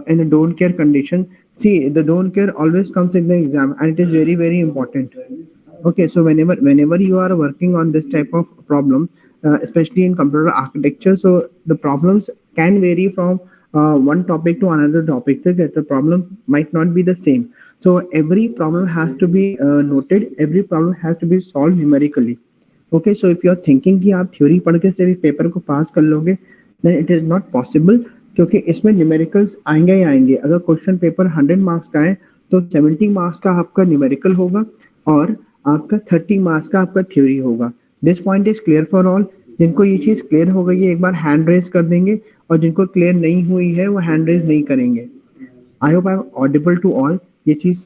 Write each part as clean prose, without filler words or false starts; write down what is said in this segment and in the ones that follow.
in a don't care condition. See, the don't care always comes in the exam, and it is very very important. Okay, so whenever you are working on this type of problem, especially in computer architecture, so the problems can vary from one topic to another topic. So that the problem might not be the same. So every problem has to be noted. Every problem has to be solved numerically. Okay, so if you are thinking कि आप theory पढ़ के सिर्फ paper को पास कर लोगे, then it is not possible, क्योंकि इसमें न्यूमेरिकल्स आएंगे ही आएंगे. अगर क्वेश्चन पेपर 100 मार्क्स का है तो 70 मार्क्स का आपका न्यूमेरिकल होगा और आपका 30 मार्क्स का आपका थ्योरी होगा. This point is clear for all. जिनको ये चीज क्लियर हो गई है एक बार हैंड रेज कर देंगे, और जिनको क्लियर नहीं हुई है वो हैंड रेज नहीं करेंगे. I hope I am audible to all. ये चीज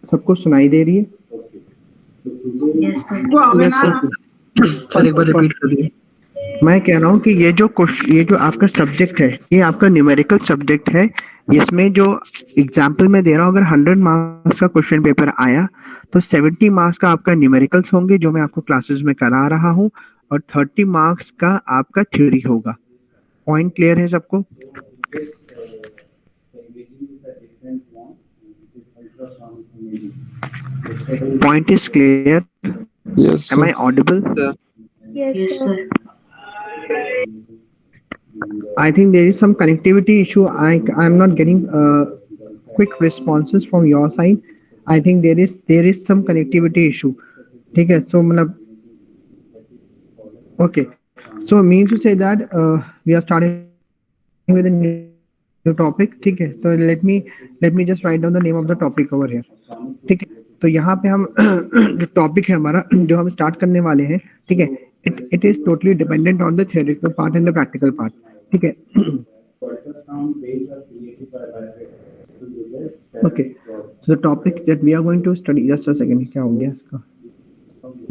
सबको सुनाई दे रही है? Yes sir. एक बार रिपीट कर दीजिए. मैं कह रहा हूँ कि ये जो आपका सब्जेक्ट है, ये आपका न्यूमेरिकल सब्जेक्ट है. इसमें जो एग्जाम्पल मैं दे रहा हूँ, अगर 100 मार्क्स का क्वेश्चन पेपर आया तो 70 मार्क्स का आपका न्यूमेरिकल्स होंगे जो मैं आपको क्लासेस में करा रहा हूँ, और 30 मार्क्स का आपका थ्योरी होगा. पॉइंट क्लियर है सबको? Point is clear? Yes, Am I audible? Yes sir. I think there is some connectivity issue. I'm not getting quick responses from your side. I think there is some connectivity issue. ठीक है, so मतलब okay, so means to say that we are starting with a new topic. ठीक है, तो let me just write down the name of the topic over here. ठीक है, तो यहाँ पे हम जो टॉपिक है हमारा, जो हम स्टार्ट करने वाले हैं, ठीक है, it is totally dependent on the theoretical part and the practical part. ठीक है. Okay, so the topic that we are going to study, just a second, क्या हो गया इसका,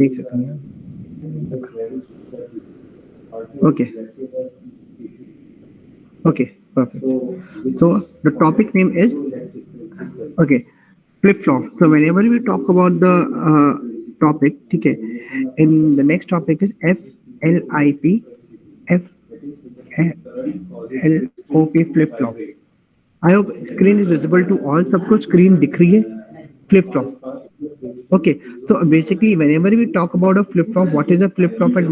एक second. Okay okay, perfect. So the topic name is okay, flip flop. So whenever we talk about the topic, ठीक है, in the next topic is FLIP, flip flop. I hope screen is visible to all. सबको screen दिख रही है? Flip flop. Okay, so basically whenever we talk about a flip flop, what is a flip flop and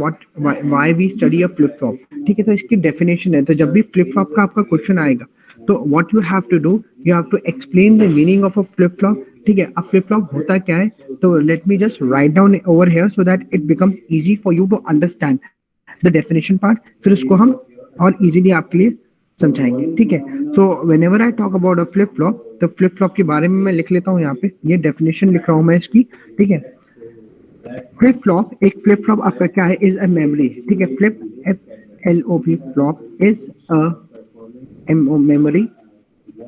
why we study a flip flop. ठीक है, तो इसकी definition है. तो जब भी flip flop का आपका क्वेश्चन आएगा, तो what you have to do, you have to explain the meaning of a flip flop. ठीक है, अब flip flop होता क्या है, तो let me just write down over here so that it becomes easy for you to understand the definition part. फिर उसको हम और easily आपके लिए समझाएंगे. ठीक है, सो whenever I talk about a flip flop, तो flip flop के बारे में मैं लिख लेता हूँ यहाँ पे, ये definition लिख रहा हूँ मैं इसकी. ठीक है, flip flop, एक flip flop आपका क्या है, is a memory. ठीक है, flip FLOP flop is a memory.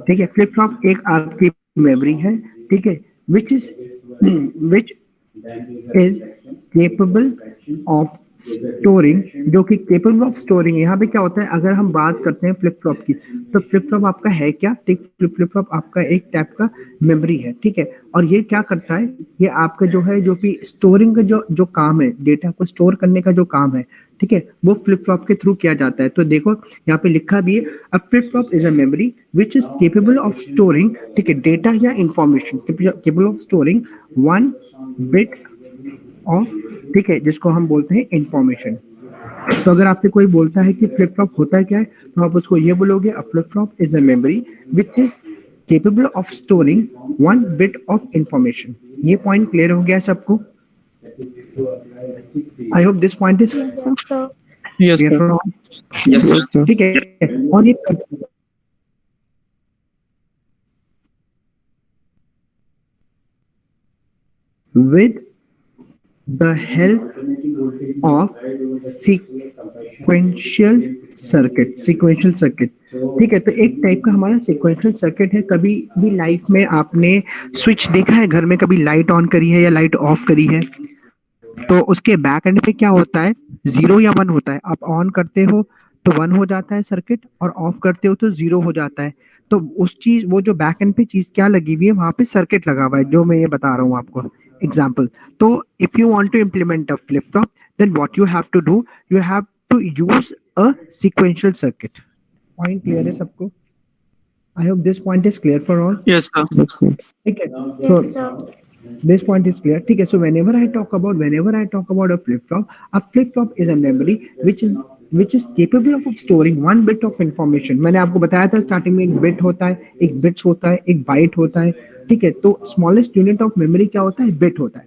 ठीक है, flip flop एक आपकी मेमोरी है. ठीक है, which is capable of storing, जो कि केपेबल ऑफ स्टोरिंग. यहाँ पे क्या होता है, अगर हम बात करते हैं फ्लिप फ्लॉप की, तो फ्लिप फ्लॉप आपका है क्या, ठीक, फ्लिप फ्लॉप आपका एक टाइप का मेमोरी है. ठीक है, और ये क्या करता है, ये आपका जो है, जो भी स्टोरिंग का जो काम है, डेटा को स्टोर करने का जो काम है, ठीक है, वो फ्लिप फ्लॉप के थ्रू किया जाता है. तो देखो यहाँ पे लिखा भी है, अ flip flop is a memory which is capable of storing, ठीक है, डेटा या information, capable of storing 1 bit of, ठीक है, जिसको हम बोलते हैं इंफॉर्मेशन. तो अगर आपसे कोई बोलता है कि फ्लिप फ्लॉप होता है क्या है, तो आप उसको ये बोलोगे, अ flip flop is a memory which is capable of storing 1 bit of information. ये पॉइंट क्लियर हो गया सबको? I hope this point is clear for all. yes sir. ठीक है, और ये with the help of sequential circuit. ठीक है, तो एक टाइप का हमारा sequential circuit है. कभी भी लाइफ में आपने स्विच देखा है, घर में कभी लाइट ऑन करी है या लाइट ऑफ करी है, तो उसके बैक एंड पे क्या होता है, 0 या 1 होता है. आप ऑन करते हो तो 1 हो जाता है सर्किट, और ऑफ करते हो तो 0 हो जाता है. तो उस चीज, वो जो बैक एंड पे चीज क्या लगी हुई है, वहां पे सर्किट लगा हुआ है, जो मैं ये बता रहा हूँ आपको एग्जाम्पल. तो if you want to implement a flip flop, then what you have to do, you have to use a sequential circuit. Point clear है सबको? I hope this point is clear for all. Yes, sir. Yes, sir. Okay. Yes, So sir. this point is clear. Okay. So whenever I talk about a flip flop is a memory which is capable of storing one bit of information. मैंने आपको बताया था starting में एक bit होता है, एक bits होता है, एक बाइट होता है. ठीक है. तो स्मॉलेस्ट यूनिट ऑफ मेमोरी क्या होता है? बिट होता है.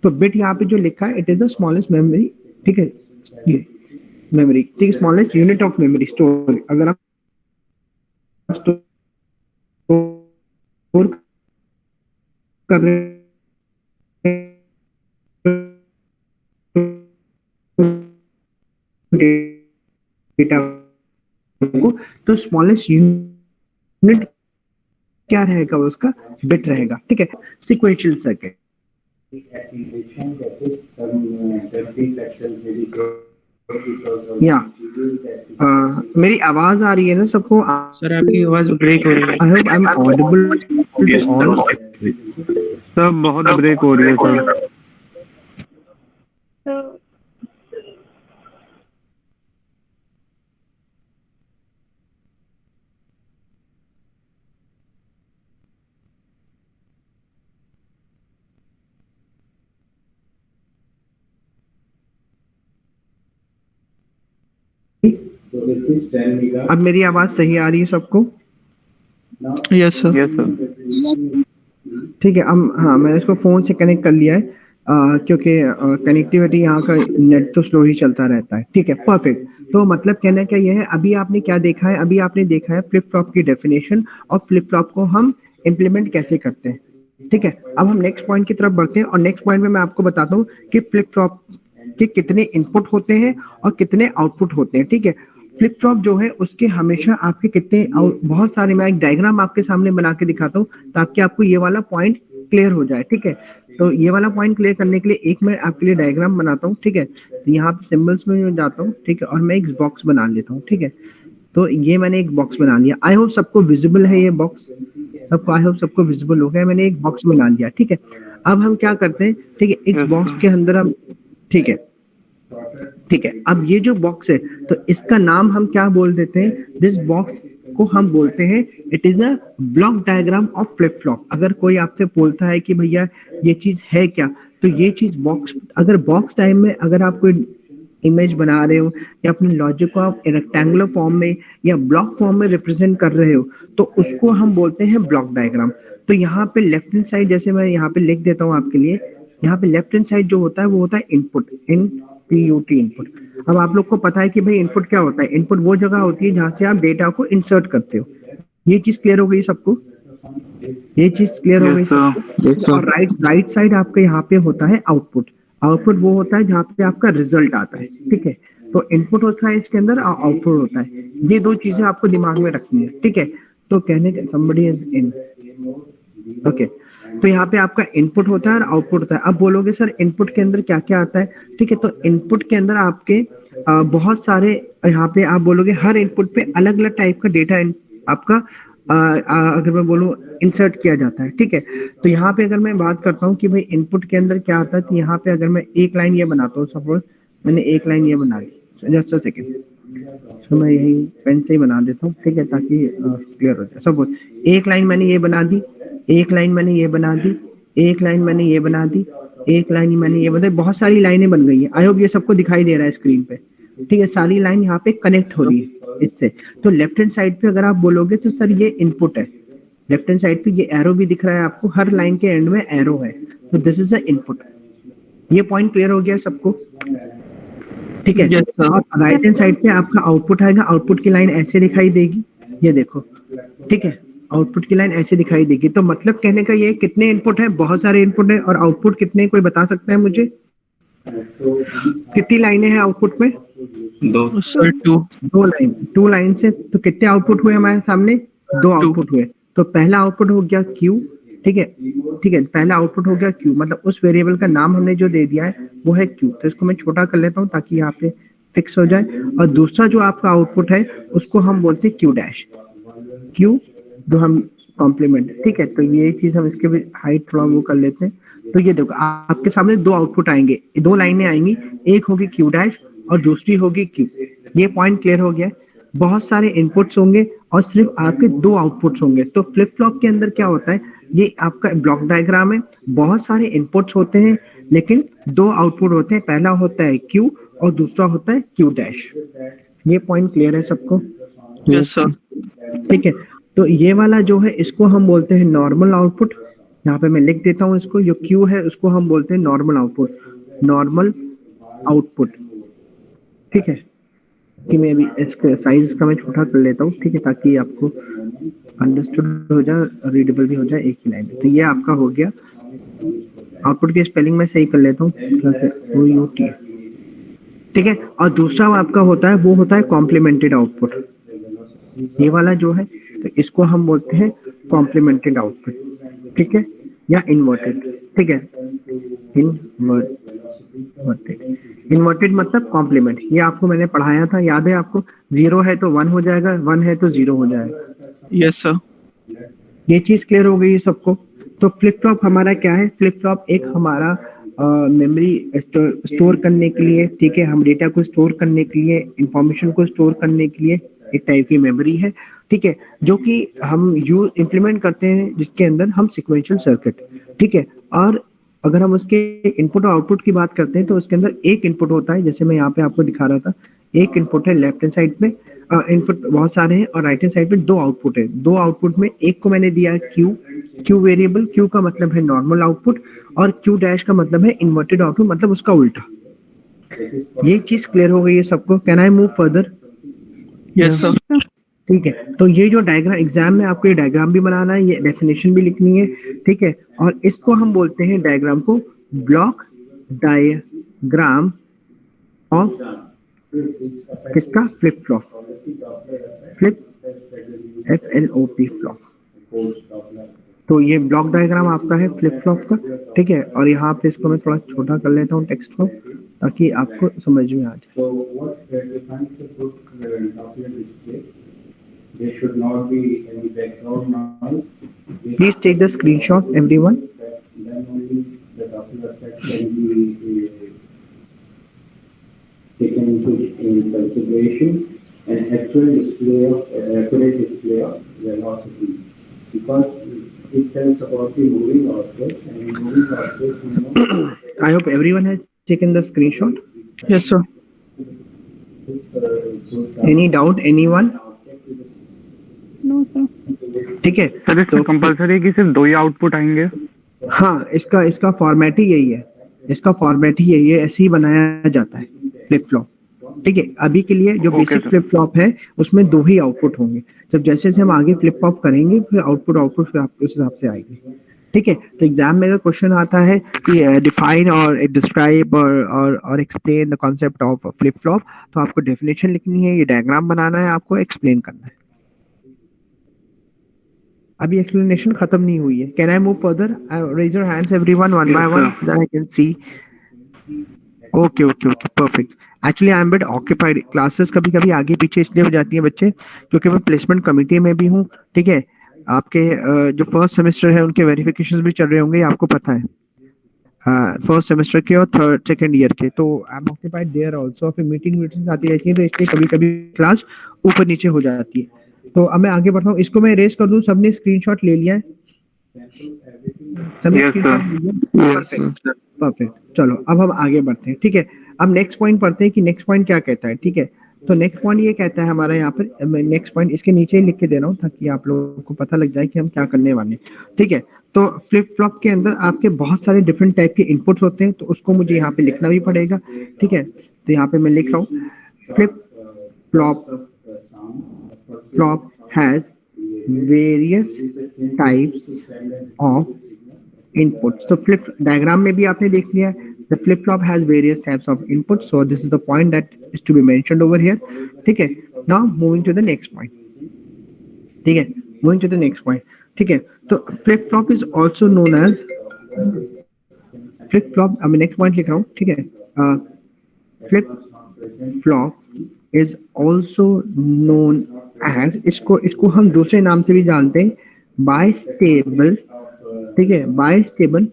तो बिट यहाँ पे जो लिखा है it is the smallest memory. ठीक है. ये मेमोरी. ठीक है. Smallest unit of memory store. अगर आप स्टोर कर रहे डेटा को, तो स्मॉलेस्ट यूनिट क्या रहेगा? उसका बिट रहेगा. ठीक है. Sequential circuit. या मेरी आवाज आ रही है ना सबको? सर आपकी आवाज ब्रेक हो रही है. I hope I am audible to all. Sir बहुत ब्रेक हो रही है सर. So, अब मेरी आवाज सही आ रही है सबको? Yes sir. Yes sir. ठीक है. अब हाँ, मैंने इसको फोन से कनेक्ट कर लिया है क्योंकि कनेक्टिविटी यहाँ का नेट तो स्लो ही चलता रहता है. ठीक है. परफेक्ट. तो मतलब कहना क्या ये है, अभी आपने क्या देखा है? अभी आपने देखा है फ्लिप फ्लॉप की डेफिनेशन और फ्लिप फ्लॉप को हम इम्प्लीमेंट कैसे करते हैं. ठीक है. अब हम नेक्स्ट पॉइंट की तरफ बढ़ते हैं और नेक्स्ट पॉइंट में मैं आपको बताता हूँ कि फ्लिप फ्लॉप के कितने इनपुट होते हैं और कितने आउटपुट होते हैं. ठीक है. फ्लिप फ्लॉप जो है उसके हमेशा आपके कितने बहुत सारे, मैं एक डायग्राम आपके सामने बना के दिखाता हूँ ताकि आपको ये वाला पॉइंट क्लियर हो जाए. ठीक है. तो ये वाला पॉइंट क्लियर करने के लिए एक मैं आपके लिए डायग्राम बनाता हूँ. ठीक है. तो यहाँ पे सिंबल्स में मैं जाता हूँ. ठीक है. और मैं एक बॉक्स बना लेता हूँ. ठीक है. तो ये मैंने एक बॉक्स बना लिया. आई होप सबको विजिबल है ये बॉक्स? सबको आई होप सबको विजिबल हो गया. मैंने एक बॉक्स बना लिया. ठीक है. अब हम क्या करते हैं? ठीक है. इस बॉक्स के अंदर हम, ठीक है, ठीक है, अब ये जो बॉक्स है तो इसका नाम हम क्या बोल देते हैं? दिस बॉक्स को हम बोलते हैं it is a block diagram of flip flop. अगर कोई आपसे बोलता है कि भैया ये चीज है क्या, तो ये चीज बॉक्स, अगर बॉक्स टाइम में अगर आप कोई इमेज बना रहे हो या अपने लॉजिक को आप रेक्टेंगुलर फॉर्म में या ब्लॉक फॉर्म में रिप्रेजेंट कर रहे हो तो उसको हम बोलते हैं ब्लॉक डायग्राम. तो यहाँ पे लेफ्ट हैंड साइड, जैसे मैं यहाँ पे लिख देता हूँ आपके लिए, यहाँ पे लेफ्ट हैंड साइड जो होता है वो होता है इनपुट. Input input. अब आप लोग को पता है कि भाई इनपुट क्या होता है? इनपुट वो जगह होती है जहां से आप डेटा को इंसर्ट करते हो. ये चीज क्लियर हो गई सबको? ये चीज क्लियर हो गई सबको? और राइट साइड आपका यहाँ पे होता है आउटपुट. आउटपुट वो होता है जहाँ पे आपका रिजल्ट आता है. ठीक है. तो इनपुट होता है इसके अंदर और आउटपुट होता है. ये दो चीजें आपको दिमाग में रखनी है. ठीक है. तो कहने का somebody is in. ओके. तो यहाँ पे आपका इनपुट होता है और आउटपुट होता है. अब बोलोगे सर इनपुट के अंदर क्या क्या आता है? ठीक है. तो इनपुट के अंदर आपके बहुत सारे, यहाँ पे आप बोलोगे हर इनपुट पे अलग अलग टाइप का डेटा आपका अगर मैं बोलूँ इंसर्ट किया जाता है. ठीक है. तो यहाँ पे अगर मैं बात करता हूँ कि भाई इनपुट के अंदर क्या आता है, तो यहाँ पे अगर मैं एक लाइन ये बनाता हूँ, सपोज मैंने एक लाइन ये बना ली, जस्ट अ सेकेंड, तो मैं यही पेन से ही बना देता हूँ. ठीक है. ताकि क्लियर हो जाए. सपोज एक लाइन मैंने ये बना दी, एक लाइन मैंने ये बना दी, एक लाइन मैंने ये बना दी, एक लाइन मैंने ये बना दी. बहुत सारी लाइनें बन गई हैं. आई होप ये सबको दिखाई दे रहा है स्क्रीन पे. ठीक है. सारी लाइन यहाँ पे कनेक्ट हो रही है इससे. तो लेफ्ट हैंड साइड पे अगर आप बोलोगे तो सर ये इनपुट है. लेफ्ट हैंड साइड पे ये एरो भी दिख रहा है आपको, हर लाइन के एंड में एरो है. तो दिस इज अ इनपुट. ये पॉइंट क्लियर हो गया सबको? ठीक है. और राइट हैंड साइड पे आपका आउटपुट आएगा. आउटपुट की लाइन ऐसे दिखाई देगी, ये देखो. ठीक है. आउटपुट की लाइन ऐसे दिखाई देगी. तो मतलब कहने का ये कितने इनपुट है? बहुत सारे इनपुट है. और आउटपुट कितने, कोई बता सकता है मुझे? कितनी लाइनें हैं आउटपुट में? दो सर. टू लाइन से तो कितने आउटपुट हुए हमारे सामने? दो आउटपुट हुए. तो पहला आउटपुट हो गया क्यू. ठीक है. ठीक है. पहला आउटपुट हो गया क्यू, मतलब उस वेरिएबल का नाम हमने जो दे दिया है वो है क्यू. तो इसको मैं छोटा कर लेता हूँ ताकि यहाँ पे फिक्स हो जाए. और दूसरा जो आपका आउटपुट है उसको हम बोलते हैं क्यू डैश. क्यू जो हम कॉम्प्लीमेंट. ठीक है. तो ये चीज हम इसके भी हाइट थोड़ा वो कर लेते हैं. तो ये देखो आपके सामने दो आउटपुट आएंगे, दो लाइनें आएंगी. एक होगी क्यू डैश और दूसरी होगी क्यू. ये पॉइंट क्लियर हो गया. बहुत सारे इनपुट्स होंगे और सिर्फ आपके दो आउटपुट्स होंगे। तो फ्लिप फ्लॉप के अंदर क्या होता है, ये आपका ब्लॉक डायग्राम है, बहुत सारे इनपुट्स होते हैं लेकिन दो आउटपुट होते हैं, पहला होता है क्यू और दूसरा होता है क्यू डैश। ये पॉइंट क्लियर है सबको? Yes sir. ठीक है, तो ये वाला जो है इसको हम बोलते हैं नॉर्मल आउटपुट। यहाँ पे मैं लिख देता हूँ इसको, जो क्यू है उसको हम बोलते हैं नॉर्मल आउटपुट, नॉर्मल आउटपुट। ठीक है, कि मैं अभी इसका साइज इसका मैं छोटा कर लेता हूँ, ठीक है, ताकि आपको अंडरस्टूड हो जाए, रीडेबल भी हो जाए एक ही लाइन में। तो ये आपका हो गया। आउटपुट की स्पेलिंग में सही कर लेता हूँ, OUT। ठीक है, और दूसरा आपका होता है वो होता है कॉम्प्लीमेंटेड आउटपुट। ये वाला जो है तो इसको हम बोलते हैं कॉम्प्लीमेंटेड आउटपुट, ठीक है, या इन्वर्टेड। ठीक है, इन्वर्टेड मतलब कॉम्प्लीमेंट। ये आपको मैंने पढ़ाया था, याद है आपको? 0 है तो 1 हो जाएगा, 1 है तो 0 हो जाएगा। Yes sir. ये चीज क्लियर हो गई है सबको? तो फ्लिप फ्लॉप हमारा क्या है? फ्लिप फ्लॉप एक हमारा मेमोरी स्टोर करने के लिए, ठीक है, हम डेटा को स्टोर करने के लिए, इंफॉर्मेशन को स्टोर करने के लिए एक टाइप की मेमोरी है, ठीक है, जो कि हम इम्प्लीमेंट करते हैं, जिसके अंदर हम सिक्वेंशियल सर्किट, ठीक है। और अगर हम उसके इनपुट और आउटपुट की बात करते हैं तो उसके अंदर एक इनपुट होता है, जैसे मैं यहाँ पे आपको दिखा रहा था, एक इनपुट है लेफ्ट हैंड साइड में, इनपुट बहुत सारे हैं, और राइट हैंड साइड में दो आउटपुट है। दो आउटपुट में एक को मैंने दिया है क्यू वेरिएबल, क्यू का मतलब है नॉर्मल आउटपुट, और क्यू डैश का मतलब है इन्वर्टेड आउटपुट, मतलब उसका उल्टा। ये चीज क्लियर हो गई है सबको? Can I move further? Yes sir. ठीक है, तो ये जो डायग्राम, एग्जाम में आपको ये डायग्राम भी बनाना है, ये डेफिनेशन भी लिखनी है, ठीक है, और इसको हम बोलते हैं डायग्राम को ब्लॉक डायग्राम ऑफ किसका? Flip flop, flip FLOP flop. तो ये ब्लॉक डायग्राम आपका है फ्लिप फ्लॉप का, ठीक है, और यहाँ पे इसको मैं थोड़ा छोटा कर लेता हूँ टेक्स्ट को, ताकि आपको समझ में आ जाए। There should not be any background noise. Please take the screenshot, everyone. Then only the docular effect can be taken into consideration, and actual display of accurate display of velocity, because it tells about the moving object, and moving object, you know. I hope everyone has taken the screenshot. Yes sir. Any doubt, anyone? ठीक है, sir इसमें compulsory है कि सिर्फ दो ही output आएंगे? हाँ, इसका फॉर्मेट ही यही है, इसका फॉर्मेट ही यही है, ऐसे ही बनाया जाता है फ्लिप फ्लॉप। ठीक है, अभी के लिए जो बेसिक फ्लिप फ्लॉप है उसमें दो ही आउटपुट होंगे। जब जैसे जैसे हम आगे फ्लिप फ्लॉप करेंगे फिर आउटपुट फिर आप उस हिसाब से आएंगे। ठीक है, तो एग्जाम में अगर क्वेश्चन आता है कि डिफाइन और डिस्क्राइब और explain the concept of flip flop, तो आपको डेफिनेशन लिखनी है, ये डायग्राम बनाना है, आपको एक्सप्लेन करना है। अभी एक्सप्लेनेशन खत्म नहीं हुई है। Can I move further? Raise your hands everyone one by one that I can see. Okay perfect. Actually I am bit occupied, classes कभी कभी आगे पीछे इसलिए हो जाती है बच्चे, क्योंकि मैं प्लेसमेंट कमेटी में भी हूँ। ठीक है, आपके जो फर्स्ट सेमेस्टर है उनके वेरिफिकेशंस भी चल रहे होंगे, आपको पता है, फर्स्ट सेमेस्टर के और थर्ड सेकंड ईयर के, तो I am occupied there also. फिर मीटिंग आती रहती है, तो इसलिए कभी कभी क्लास ऊपर नीचे हो जाती है। तो अब मैं आगे बढ़ता हूँ, इसको मैं इरेज कर दूं। सबने स्क्रीनशॉट ले लिया है? सबने स्क्रीनशॉट ले लिया? परफेक्ट। चलो अब हम आगे बढ़ते हैं। ठीक है, अब नेक्स्ट पॉइंट पढ़ते हैं कि नेक्स्ट पॉइंट क्या कहता है। ठीक है, तो नेक्स्ट पॉइंट ये कहता है हमारा, यहाँ पर मैं नेक्स्ट पॉइंट इसके नीचे ही लिख के दे रहा हूँ ताकि आप लोगों को पता लग जाए कि हम क्या करने वाले हैं। ठीक है, तो फ्लिप फ्लॉप के अंदर आपके बहुत सारे डिफरेंट टाइप के इनपुट्स होते हैं, तो उसको मुझे यहाँ पे लिखना भी पड़ेगा। ठीक है, तो यहाँ पे मैं लिख रहा हूँ flip flop has various types of inputs. So flip diagram में भी आपने देख लिया, the flip flop has various types of inputs. So this is the point that is to be mentioned over here. ठीक है, now moving to the next point. ठीक है, moving to the next point. ठीक है, तो flip flop is also known as flip flop. अब मैं next point लिख रहा हूँ। ठीक है, flip flop is also known as, इसको हम दूसरे नाम से भी जानते हैं, बाइस्टेबल। ठीक है, बाइस्टेबल,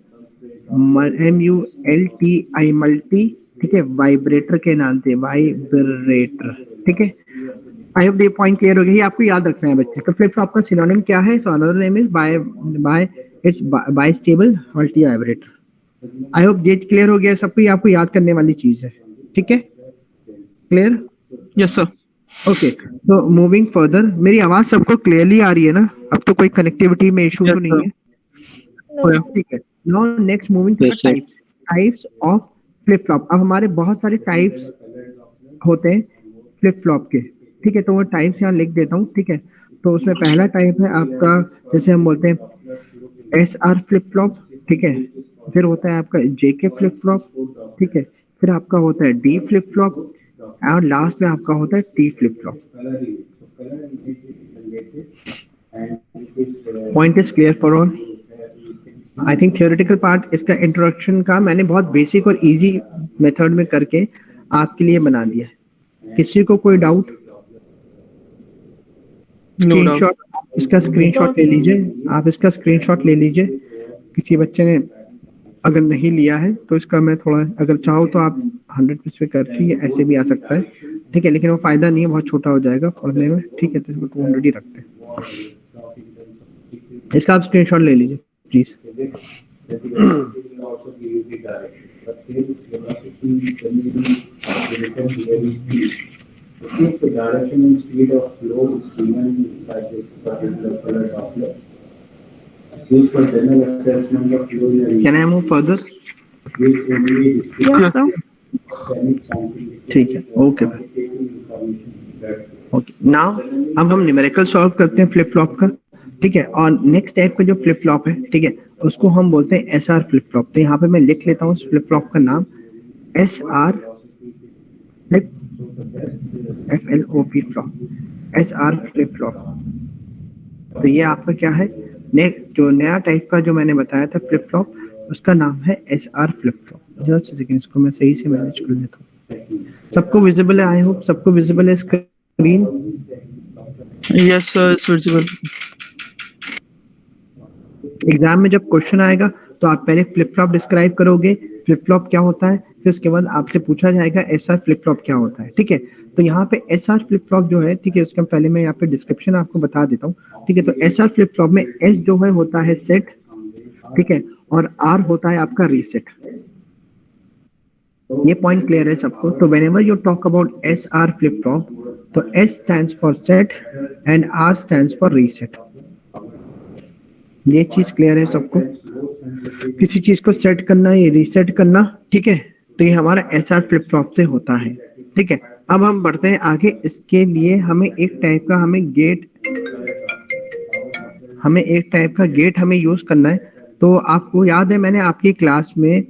MULTI, मल्टी, ठीक है, वाइब्रेटर के नाम से, वाइब्रेटर। ठीक है, आई होप ये पॉइंट क्लियर हो गया, ये आपको याद रखना है बच्चे। तो फ्लिप फ्लॉप का सिनोनिम क्या है? So another name is by stable multi vibrator. I hope ये क्लियर हो गया सबको, ये आपको याद करने वाली चीज है, ठीक है? क्लियर? Yes, sir. ओके, तो मूविंग फर्दर, मेरी आवाज सबको क्लियरली आ रही है ना? अब तो कोई कनेक्टिविटी में इशू Yes, तो नहीं है? ठीक है। Now next moving to the Yes, sir. Types of flip flop. अब हमारे बहुत सारे टाइप्स होते हैं फ्लिप फ्लॉप के, ठीक है? तो वो टाइप्स यहाँ लिख देता हूँ, ठीक है? तो उसमें पहला टाइप है आपका, जैसे हम बोलते हैं SR फ्लिप फ्लॉप, ठीक है? फिर होता है आपका JK फ्लिप फ्लॉप, ठीक है? फिर आपका होता है D फ्लिप फ्लॉप, और लास्ट में आपका होता है T flip flop. Point is clear for all? I think theoretical part इसका इंट्रोडक्शन का मैंने बहुत बेसिक और इजी मेथड में करके आपके लिए बना दिया है। किसी को कोई डाउट? No doubt. स्क्रीनशॉट, इसका स्क्रीनशॉट ले लीजिए, आप इसका स्क्रीनशॉट ले लीजिए। किसी बच्चे ने अगर नहीं लिया है तो इसका मैं थोड़ा, अगर चाहो तो आप 100% पे करके ये ऐसे भी आ सकता है, ठीक है? लेकिन वो फायदा नहीं है, बहुत छोटा हो जाएगा पढ़ने में, ठीक है? तो इसको 200 ही रखते हैं। इसका आप स्क्रीनशॉट ले लीजिए please. If the direction and speed of flow is given by this particular color Doppler, used for general assessment of flow in a region, can I move further? use only discrete Yes, sir. dynamic quantitative ठीक है, okay भाई, information that okay. Now अब हम numerical solve करते हैं flip flop का, ठीक है? और नेक्स्ट टाइप का जो फ्लिप फ्लॉप है, ठीक है, उसको हम बोलते हैं SR फ्लिप फ्लॉप। तो यहाँ पे मैं लिख लेता हूँ उस फ्लिप फ्लॉप का नाम, SR flip, FLOP flop, SR flip flop. तो ये आपका क्या है? नेक्स्ट जो नया टाइप का जो मैंने बताया था फ्लिप फ्लॉप, उसका नाम है SR flip flop. Just second, इसको मैं सही से मैनेज कर लेता हूँ। सबको विजिबल है? आई होप सबको विजिबल है screen. Yes, sir. It's visible. Exam में जब क्वेश्चन आएगा तो आप पहले फ्लिप फ्लॉप डिस्क्राइब करोगे, फ्लिप फ्लॉप क्या होता है, फिर उसके बाद आपसे पूछा जाएगा SR फ्लिप फ्लॉप क्या होता है, ठीक है? तो यहाँ पे SR फ्लिप फ्लॉप जो है, ठीक है, उसका पहले मैं यहाँ पे डिस्क्रिप्शन आपको बता देता हूँ, ठीक है? तो SR फ्लिप फ्लॉप में S जो है होता है सेट, ठीक है, और R होता है आपका रीसेट। ये पॉइंट क्लियर है सबको? तो whenever you talk about SR flip flop, तो S stands for set and R stands for reset। ये चीज क्लियर है सबको? किसी चीज को सेट करना, ये रीसेट करना, ठीक है? तो ये हमारा SR फ्लिप फ्लॉप से होता है, ठीक है? अब हम बढ़ते हैं आगे। इसके लिए हमें एक टाइप का हमें यूज करना है। तो आपको याद है, मैंने आपकी क्लास में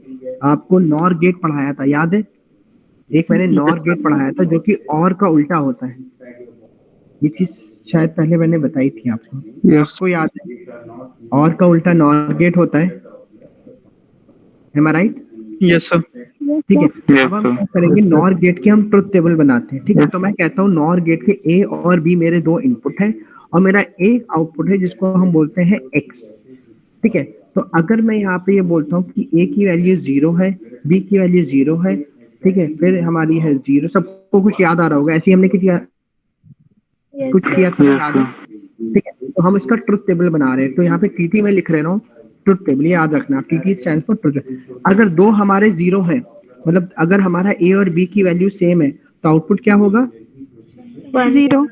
आपको नॉर गेट पढ़ाया था, याद है? एक मैंने नॉर गेट पढ़ाया था जो कि और का उल्टा होता है। ये चीज शायद पहले मैंने बताई थी आपको, Yes. आपको याद है? और का उल्टा नॉर गेट होता है, am I right? Yes, sir. ठीक है। Yes, अब हम sir. क्या करेंगे, नॉर गेट के हम ट्रुथ टेबल बनाते हैं, ठीक है? तो मैं कहता हूँ नॉर गेट के A और B मेरे दो इनपुट है, और मेरा A आउटपुट है जिसको हम बोलते हैं X, ठीक है? तो अगर मैं यहाँ पे ये बोलता हूँ कि A की वैल्यू 0 है, B की वैल्यू 0 है, ठीक है, फिर हमारी है 0, सबको कुछ याद आ रहा होगा, ऐसे ही हमने कुछ किया था, याद है? ठीक है, तो हम इसका ट्रुथ टेबल बना रहे हैं। तो यहाँ पे TT में लिख रहा हूँ ट्रुथ टेबल, याद रखना, TT स्टैंड फॉर ट्रुथ। अगर दो हमारे 0 है, मतलब अगर हमारा A और B की वैल्यू सेम है, तो आउटपुट क्या होगा? 0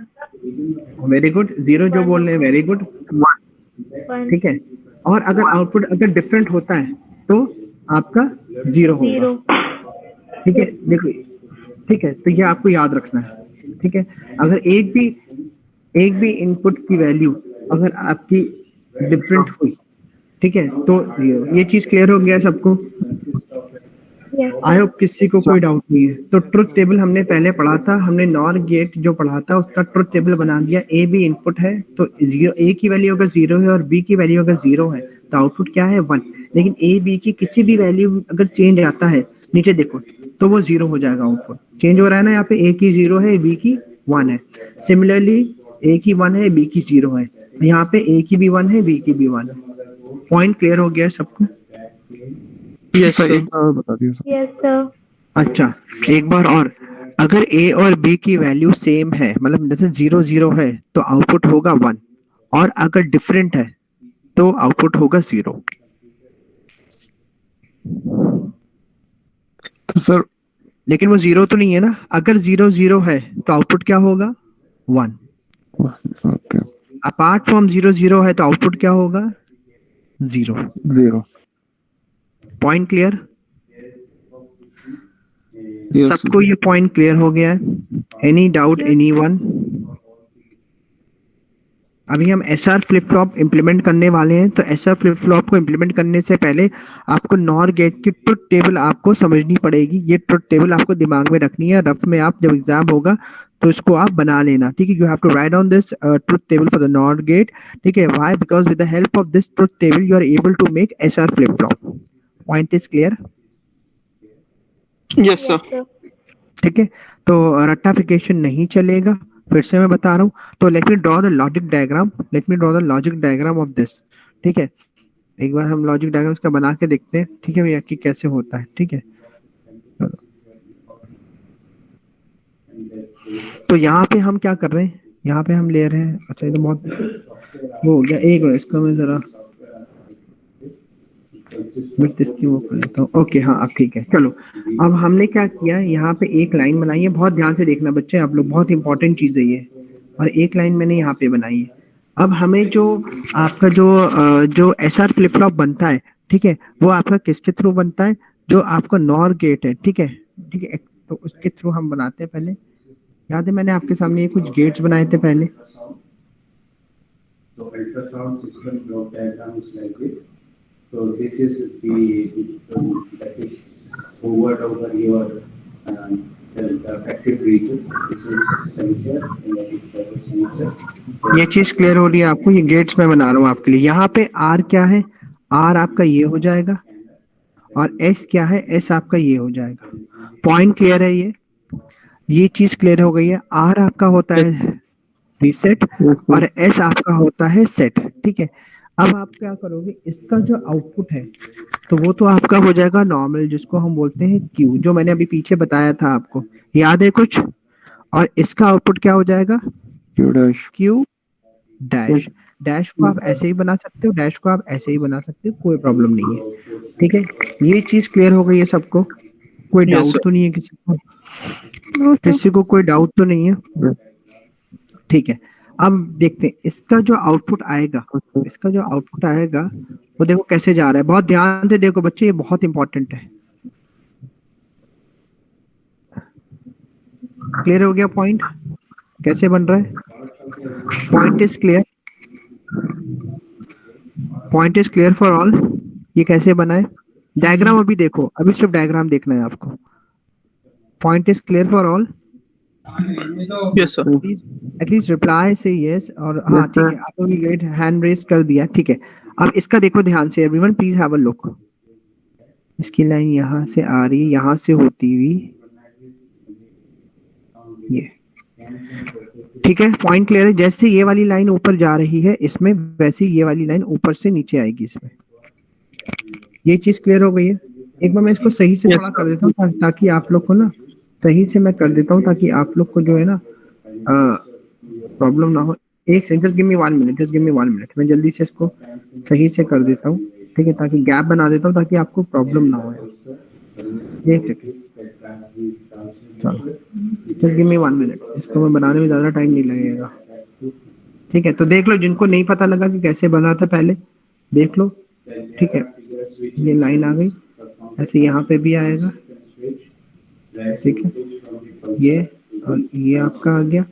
वेरी गुड, 0 जो बोल रहे हैं, वेरी गुड, 1, ठीक है? और अगर आउटपुट अगर डिफरेंट होता है तो आपका 0 होगा, ठीक है? देखो, ठीक है, तो ये आपको याद रखना है, ठीक है? अगर एक भी इनपुट की वैल्यू अगर आपकी डिफरेंट हुई, ठीक है, तो ये चीज क्लियर हो गया सबको? आई होप किसी को कोई डाउट नहीं है। तो ट्रुथ टेबल हमने पहले पढ़ा था, हमने नॉर गेट जो पढ़ा था उसका ट्रुथ टेबल बना दिया। A B इनपुट है, तो 0, A की वैल्यू अगर 0 है और B की वैल्यू अगर 0 है तो आउटपुट क्या है? 1। लेकिन A B की किसी भी वैल्यू अगर चेंज आता है, नीचे देखो, तो वो 0 हो जाएगा, आउटपुट चेंज हो रहा है ना? यहाँ पे A की 0 है, B की 1 है। सिमिलरली A की 1 है, B की 0 है, यहाँ पे A की भी 1 है, B की भी 1 है। पॉइंट क्लियर हो गया सबको? Yes, sir. एक बार और बता दिया सर। Yes, sir. अच्छा, एक बार और। अगर ए और बी की वैल्यू सेम है, मतलब जैसे 0 0 है तो आउटपुट होगा 1, और अगर डिफरेंट है तो आउटपुट होगा 0। तो सर लेकिन वो 0 तो नहीं है ना, अगर 0 0 है तो आउटपुट क्या होगा? 1। ओके अपार्ट फ्रॉम 0 0 है तो आउटपुट क्या होगा? 0। 0 पॉइंट क्लियर? Yes, सबको ये पॉइंट क्लियर हो गया है? Any doubt anyone? अभी हम एसआर फ्लिप फ्लॉप इंप्लीमेंट करने वाले हैं, तो एसआर फ्लिप फ्लॉप को इंप्लीमेंट करने से पहले आपको नॉर गेट की ट्रुथ टेबल आपको समझनी पड़ेगी। ये ट्रुथ टेबल आपको दिमाग में रखनी है, रफ में आप जब एग्जाम होगा तो इसको आप बना लेना, ठीक है। You have to write down this truth table for the NOR gate, ठीक है। Why? Because with the help of this truth table you are able to make SR flip flop. Point is clear? Yes, sir. ठीक है, तो रट्टाफिकेशन नहीं चलेगा। फिर से मैं बता रहा हूँ, तो let me draw the logic diagram, let me draw the logic diagram of this, ठीक है। एक बार हम लॉजिक डायग्राम इसका बना के देखते हैं, ठीक है भैया, कि कैसे होता है, ठीक है। तो यहाँ पे हम क्या कर रहे हैं, यहाँ पे हम ले रहे हैं, अच्छा ये तो बहुत वो हो गया। एक मिनट, इसका मैं जरा विड्थ इसकी वो कर लेता हूँ। ओके हाँ, अब ठीक है। चलो, अब हमने क्या किया, यहाँ पे एक लाइन बनाई है, बहुत ध्यान से देखना बच्चे आप लोग, बहुत इंपॉर्टेंट चीज है ये। और एक लाइन मैंने यहाँ पे बनाई है। अब हमें जो आपका जो एसआर फ्लिप फ्लॉप बनता है, ठीक है, वो आपका किसके थ्रू बनता है? जो आपका नॉर गेट है, ठीक है, ठीक है। तो उसके थ्रू हम बनाते हैं पहले। याद है मैंने आपके सामने ये कुछ गेट्स बनाए थे पहले। So ultrasound system block diagram is like this. So this is that is forward over your the affected region. This is sensor and that is sensor. ये चीज क्लियर हो रही है आपको? ये गेट्स मैं बना रहा हूँ आपके लिए। यहाँ पे आर क्या है? आर आपका ये हो जाएगा, और एस क्या है? एस आपका ये हो जाएगा। पॉइंट क्लियर है? ये चीज क्लियर हो गई है। आर आपका होता है रीसेट, और एस आपका होता है सेट, ठीक है। अब आप क्या करोगे, इसका जो आउटपुट है तो वो तो आपका हो जाएगा नॉर्मल, जिसको हम बोलते हैं क्यू, जो मैंने अभी पीछे बताया था आपको, याद है कुछ? और इसका आउटपुट क्या हो जाएगा? Q dash Q dash. Dash को आप ऐसे ही बना सकते हो, डैश को आप ऐसे ही बना सकते हो, कोई प्रॉब्लम नहीं है, ठीक है। ये चीज क्लियर हो गई है सबको? कोई Yes, डाउट sir. तो नहीं है किसी को? किसी को कोई डाउट तो नहीं है? ठीक है, अब देखते हैं इसका जो आउटपुट आएगा, इसका जो आउटपुट आएगा वो देखो कैसे जा रहा है। बहुत ध्यान से देखो बच्चे, ये बहुत इंपॉर्टेंट है। क्लियर हो गया पॉइंट कैसे बन रहा है? Point is clear? Point is clear for all? ये कैसे बना है? डायग्राम अभी देखो, अभी सिर्फ डायग्राम देखना है आपको। Point is clear for all? Yes, sir. Please at least reply से यस, और हाँ ठीक है, आप लोग रेड हैंड रेस कर दिया, ठीक है। अब इसका देखो ध्यान से, everyone please have a look. इसकी लाइन यहाँ से आ रही है, यहाँ से होती हुई ये, ठीक है। पॉइंट क्लियर है? जैसे ये वाली लाइन ऊपर जा रही है इसमें, वैसे ये वाली लाइन ऊपर से नीचे आएगी इसमें। ये चीज क्लियर हो गई है? एक बार मैं इसको सही से Yes, थोड़ा कर देता हूँ ताकि आप लोग को ना, सही से मैं कर देता हूँ ताकि आप लोग को जो है ना प्रॉब्लम ना हो। एक second, just give me 1 minute, just give me 1 minute, मैं जल्दी से इसको सही से कर देता हूँ, ठीक है, ताकि गैप बना देता हूँ ताकि आपको प्रॉब्लम ना हो। एक सेकंड, चलो जस्ट गिव मी 1 मिनट, इसको मैं बनाने में ज्यादा टाइम नहीं लगेगा, ठीक है। तो देख लो, जिनको नहीं पता लगा कि कैसे बना था पहले, देख लो, ठीक है। ये लाइन आ गई, ऐसे यहाँ पे भी आएगा, ठीक है। ये और ये आपका आ गया,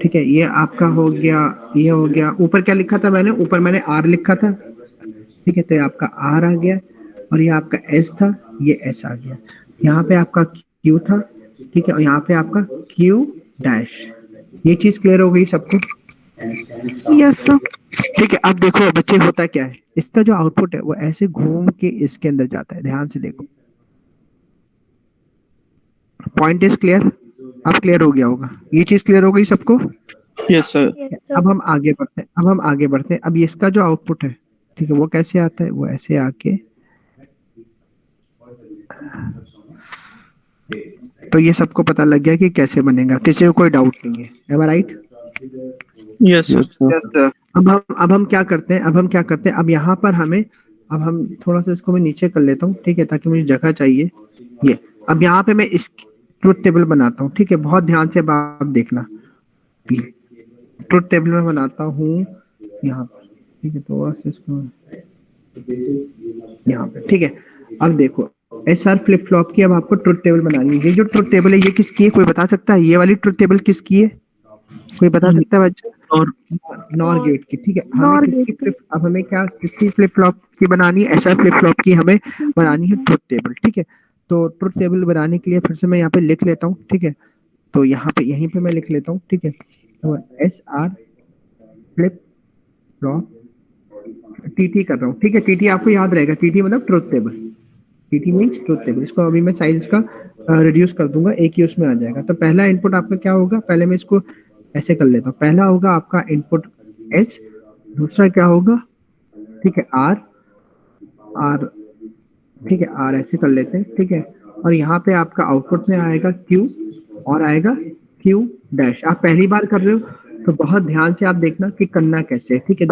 ठीक है। ये आपका हो गया, ये हो गया। ऊपर क्या लिखा था मैंने? ऊपर मैंने आर लिखा था, ठीक है। तो ये आपका आर आ गया, और ये आपका एस था, ये एस आ गया। यहाँ पे आपका क्यू था, ठीक है, और यहाँ पे आपका क्यू डैश। ये चीज क्लियर हो गई सबको? Yes sir. ठीक है। अब देखो बच्चे, होता क्या है, इसका जो आउटपुट है वो ऐसे घूम के इसके अंदर जाता है। ध्यान से देखो, पॉइंट इज क्लियर? अब क्लियर हो गया होगा, ये चीज क्लियर हो गई सबको? Yes, sir. अब हम आगे बढ़ते हैं, अब हम आगे बढ़ते हैं। अब ये इसका जो आउटपुट है, ठीक है, वो कैसे आता है? वो ऐसे आके तो ये सबको पता लग गया कि कैसे बनेगा, किसी को कोई डाउट नहीं है, am I right? Yes, sir. Yes, sir. Yes sir. अब हम क्या करते हैं, अब यहाँ पर हमें, अब हम थोड़ा सा इसको मैं नीचे कर लेता हूँ, ठीक है, ताकि मुझे जगह चाहिए। ये अब यहाँ पे मैं इस ट्रुथ टेबल बनाता हूँ, ठीक है, बहुत ध्यान से आप देखना। ट्रुथ टेबल में बनाता हूँ यहाँ पर, ठीक है, थोड़ा सा इसको यहाँ पे, ठीक है। अब देखो SR फ्लिप फ्लॉप की अब आपको ट्रुथ टेबल बनानी है। ये जो ट्रुथ टेबल है ये किसकी है, कोई बता सकता है? ये वाली ट्रुथ टेबल किसकी है, कोई बता सकता है बच्चा? नॉर गेट की, ठीक है। हमें किसकी अब हमें क्या किसकी फ्लिप फ्लॉप की बनानी है? SR फ्लिप फ्लॉप की हमें बनानी है ट्रुथ टेबल, ठीक है। तो ट्रुथ टेबल बनाने के लिए फिर से मैं यहाँ पे लिख लेता हूँ, ठीक है। तो यहाँ पे यहीं पे मैं लिख लेता हूँ, ठीक है। तो SR फ्लिप फ्लॉप TT कर रहा हूँ, ठीक है। TT आपको याद रहेगा, TT मतलब truth table, TT means truth table. इसको अभी मैं साइज का रिड्यूस कर दूंगा, एक ही उसमें आ जाएगा। तो पहला इनपुट आपका क्या होगा, पहले मैं इसको ऐसे कर लेता हूँ। पहला होगा आपका इनपुट S, दूसरा क्या होगा, ठीक है, R, ठीक है, R ऐसे कर लेते हैं, ठीक है। और यहाँ पे आपका आउटपुट में आएगा Q और आएगा Q डैश। आप पहली बार कर रहे हो तो बहुत ध्यान से आप देखना कि करना कैसे है, ठीक है।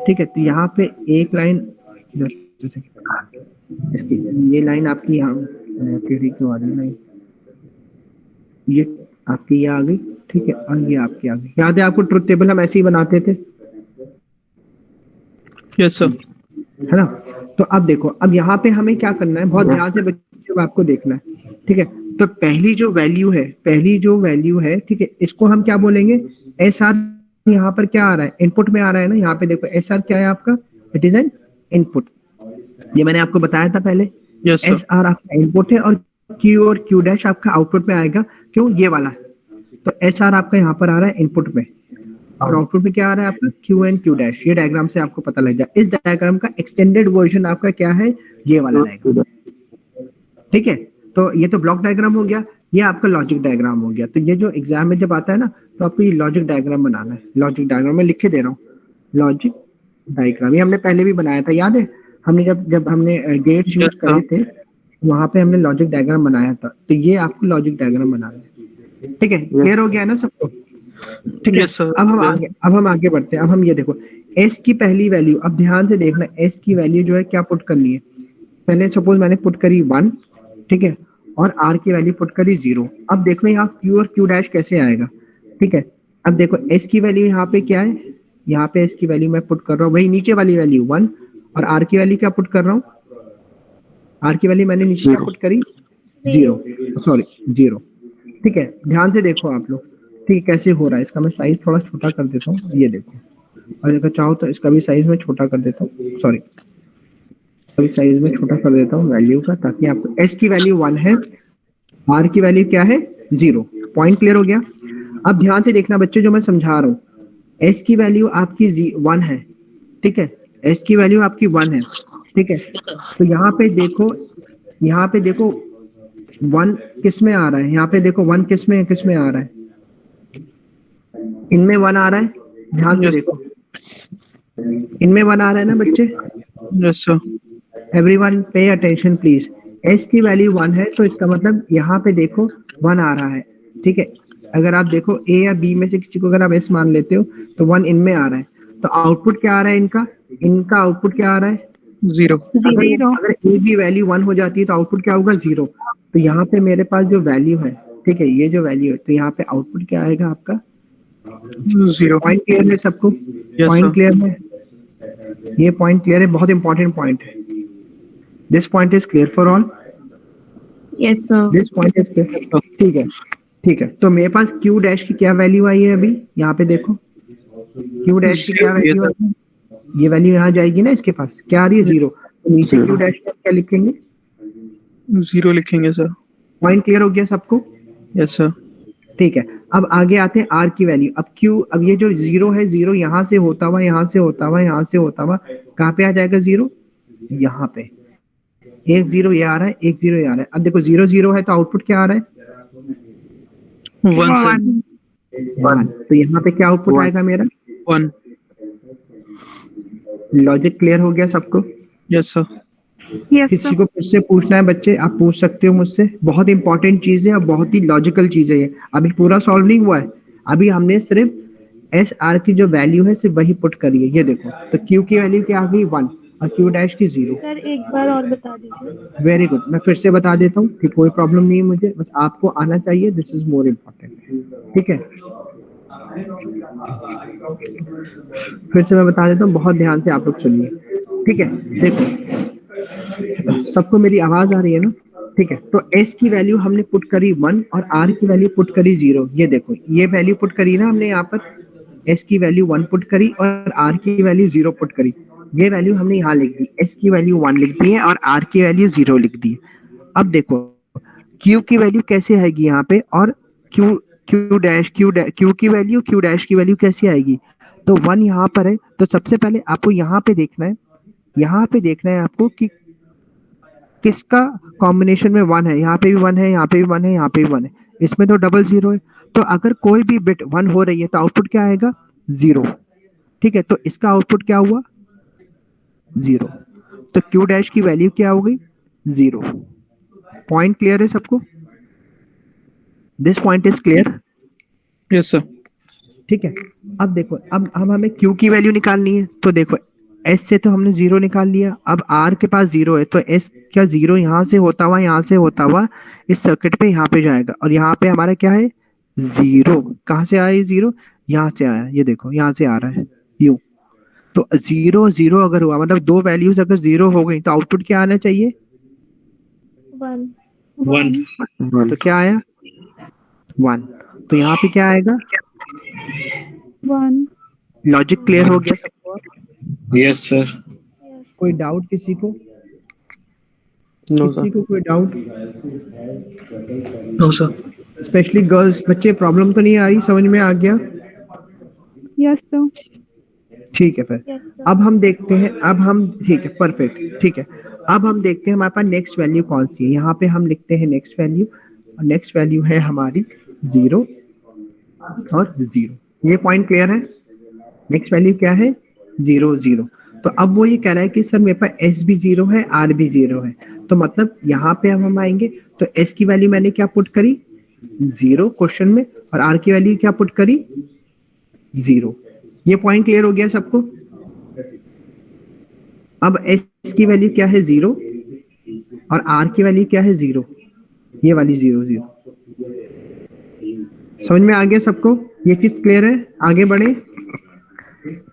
ठीक है, तो यहाँ पे एक लाइन, ये लाइन आपकी यहाँ क्यों आ रही है, ये आपकी ये आ गई, ठीक है, और ये आपकी आ गई। याद है आपको ट्रुथ टेबल हम ऐसे ही बनाते थे, Yes, sir. है ना? तो अब देखो, अब यहाँ पे हमें क्या करना है, बहुत ध्यान से बच्चों आपको देखना है, ठीक है। तो पहली जो वैल्यू है, ठीक है, इसको हम क्या बोलेंगे, SR। यहाँ पर क्या आ रहा है, इनपुट में आ रहा है ना, यहाँ पे देखो SR क्या है आपका, इट इज एन इनपुट। ये मैंने आपको बताया था पहले। Yes, sir. SR आपका इनपुट है और Q डैश आपका आउटपुट में आएगा। क्यों, ये वाला, तो SR आपका यहाँ पर आ रहा है इनपुट में और आउटपुट में क्या आ रहा है आपका Q एंड Q डैश। ये डायग्राम से आपको पता लग जाए। इस डायग्राम का एक्सटेंडेड वर्जन आपका क्या है, ये वाला डायग्राम, ठीक है। तो ये तो ब्लॉक डायग्राम हो गया, ये आपका लॉजिक डायग्राम हो गया। तो ये जो एग्जाम में जब आता है ना, तो आपको ये लॉजिक डायग्राम बनाना है। लॉजिक डायग्राम में लिख के दे रहा हूँ, लॉजिक डायग्राम। ये हमने पहले भी बनाया था, याद है? हमने जब हमने गेट्स यूज करे थे, वहां पे हमने लॉजिक डायग्राम बनाया था। तो ये आपको लॉजिक डायग्राम बनाना है, ठीक है। क्लियर हो गया है ना सबको? ठीक है। Yes, sir. अब हम आगे बढ़ते हैं। अब हम ये देखो, S की पहली वैल्यू, अब ध्यान से देखना, S की वैल्यू जो है क्या पुट करनी है। पहले सपोज मैंने पुट करी 1, ठीक है, और R की वैल्यू पुट करी 0। अब देखो यहाँ Q और Q डैश कैसे आएगा, ठीक है। अब देखो S की वैल्यू यहाँ पे क्या है, यहाँ पे S की वैल्यू मैं पुट कर रहा हूँ वही नीचे वाली वैल्यू 1, और R की वैल्यू क्या पुट कर रहा हूँ, R की वैल्यू मैंने नीचे क्या पुट करी, 0, ठीक है। ध्यान से देखो आप लोग, ठीक है, कैसे हो रहा है। इसका मैं साइज थोड़ा छोटा कर देता हूँ, ये देखो, और अगर चाहो तो इसका भी साइज में छोटा कर देता हूँ, सॉरी, अभी साइज में छोटा कर देता हूँ वैल्यू का, ताकि आपको S की वैल्यू 1 है, R की वैल्यू क्या है, 0। पॉइंट क्लियर हो गया? अब ध्यान से देखना बच्चों, जो मैं समझा रहा हूँ, S की वैल्यू आपकी 1 है, ठीक है, S की वैल्यू आपकी 1 है, ठीक है। तो यहाँ पे देखो 1 किस में आ रहा है, यहाँ पे देखो 1 किस में आ रहा है, इनमें 1 आ रहा है, ध्यान से देखो, इनमें 1 आ रहा है ना बच्चे? Yes, sir. Everyone pay attention please. S की वैल्यू 1 है, तो इसका मतलब यहाँ पे देखो 1 आ रहा है, ठीक है। अगर आप देखो A या B में से किसी को अगर आप S मान लेते हो, तो 1 इनमें आ रहा है। तो आउटपुट क्या आ रहा है इनका आउटपुट क्या आ रहा है, 0. अगर A B वैल्यू 1 हो जाती है तो आउटपुट क्या होगा, 0। तो यहाँ पे मेरे पास जो वैल्यू है, ठीक है, ये जो वैल्यू है, तो यहाँ पे आउटपुट क्या आएगा आपका, 0. पॉइंट क्लियर है सबको? Yes, point sir. क्लियर है? ये पॉइंट क्लियर है, बहुत इंपॉर्टेंट पॉइंट है। This point is clear for all? Yes, sir. This point is clear, ठीक है। तो मेरे पास Q डैश की क्या वैल्यू आई है, अभी यहाँ पे देखो Q डैश की क्या वैल्यू आई है, ये वैल्यू यहाँ जाएगी ना, इसके पास क्या आ रही है, 0। तो नीचे Q डैश का क्या लिखेंगे, 0 लिखेंगे सर। पॉइंट क्लियर हो गया सबको? Yes sir. ठीक है। अब आगे आते हैं R की वैल्यू। अब ये जो 0 है, 0 यहाँ से होता हुआ कहाँ पे आ जाएगा 0, यहाँ पे। एक 0 ये आ रहा है, एक 0 ये आ रहा है। अब देखो 0 0 है तो आउटपुट क्या आ रहा है, 1 सर। 1। तो यहाँ पे क्या आउटपुट आएगा मेरा, 1। लॉजिक क्लियर हो गया सबको? Yes sir. Yes, किसी sir. को मुझसे पूछना है बच्चे, आप पूछ सकते हो मुझसे। बहुत इंपॉर्टेंट चीज है और बहुत ही लॉजिकल चीज है ये। अभी पूरा सॉल्व नहीं हुआ है, अभी हमने सिर्फ एस आर की जो वैल्यू है सिर्फ वही पुट करी है। ये देखो, तो क्यू की वैल्यू क्या आ गई 1 और क्यू डैश की 0। सर एक बार और बता दीजिए। वेरी गुड, मैं फिर से बता देता हूँ कि कोई प्रॉब्लम नहीं है मुझे, बस आपको आना चाहिए, दिस इज मोर इम्पोर्टेंट। ठीक है, फिर से मैं बता देता हूँ, बहुत ध्यान से आप लोग सुनिए। ठीक है, देखो सबको मेरी आवाज आ रही है ना? ठीक है, तो s की वैल्यू हमने पुट करी 1 और r की वैल्यू पुट करी 0। ये देखो, ये वैल्यू पुट करी ना हमने यहाँ पर, s की वैल्यू 1 पुट करी और r की वैल्यू 0 पुट करी। ये वैल्यू हमने यहाँ लिख दी, s की वैल्यू 1 लिख दी है और r की वैल्यू 0 लिख दी है। अब देखो q की वैल्यू कैसे आएगी यहाँ पे, और q की वैल्यू, q डैश की वैल्यू कैसे आएगी? तो 1 यहाँ पर है, तो सबसे पहले आपको यहाँ पे देखना है, यहाँ पे देखना है आपको कि किसका कॉम्बिनेशन में 1 है। यहाँ पे भी 1 है, यहाँ पे भी 1 है, यहाँ पे भी 1 है, इसमें तो डबल 0 है। तो अगर कोई भी बिट 1 हो रही है तो आउटपुट क्या आएगा? 0। ठीक है, तो इसका आउटपुट क्या हुआ? 0। तो क्यू डैश की वैल्यू क्या हो गई? 0। पॉइंट क्लियर है सबको? This point is clear? Yes sir. ठीक है, अब देखो, अब हमें क्यू की वैल्यू निकालनी है। तो देखो एस से तो हमने 0 निकाल लिया, अब आर के पास 0 है, तो एस क्या 0 यहाँ से होता हुआ, यहाँ से होता हुआ इस सर्किट पे यहाँ पे जाएगा, और यहाँ पे हमारा क्या है? 0। कहाँ से आया ये 0? यहाँ से आया, ये देखो यहाँ से आ रहा है यू। तो 0 0 अगर हुआ, मतलब दो वैल्यूज अगर 0 हो गई तो आउटपुट क्या आना चाहिए? 1 1 तो क्या आया? 1। तो यहाँ पे क्या आएगा? 1 लॉजिक क्लियर हो गया सबको? Yes sir. कोई डाउट किसी को? नो किसी सर। को कोई doubt? No sir. Specially girls बच्चे, प्रॉब्लम तो नहीं आ रही? समझ में आ गया? Yes sir. ठीक है, फिर यस सर। अब हम देखते हैं, अब हम, ठीक है परफेक्ट, ठीक है, अब हम देखते हैं हमारे पास नेक्स्ट वैल्यू कौन सी है। यहाँ पे हम लिखते हैं नेक्स्ट वैल्यू, और नेक्स्ट वैल्यू है हमारी 0 और 0। ये पॉइंट क्लियर है? नेक्स्ट वैल्यू क्या है? 0 0। तो अब वो ये कह रहा है कि सर मेरे पास s भी 0 है, r भी 0 है, तो मतलब यहाँ पे अब हम आएंगे तो s की वैल्यू मैंने क्या पुट करी? 0 क्वेश्चन में, और r की वैल्यू क्या पुट करी? 0। ये पॉइंट क्लियर हो गया सबको? अब s की वैल्यू क्या है? 0, और r की वैल्यू क्या है? 0। ये वाली 0 0। समझ में आ गया सबको? ये चीज क्लियर है? आगे बढ़े?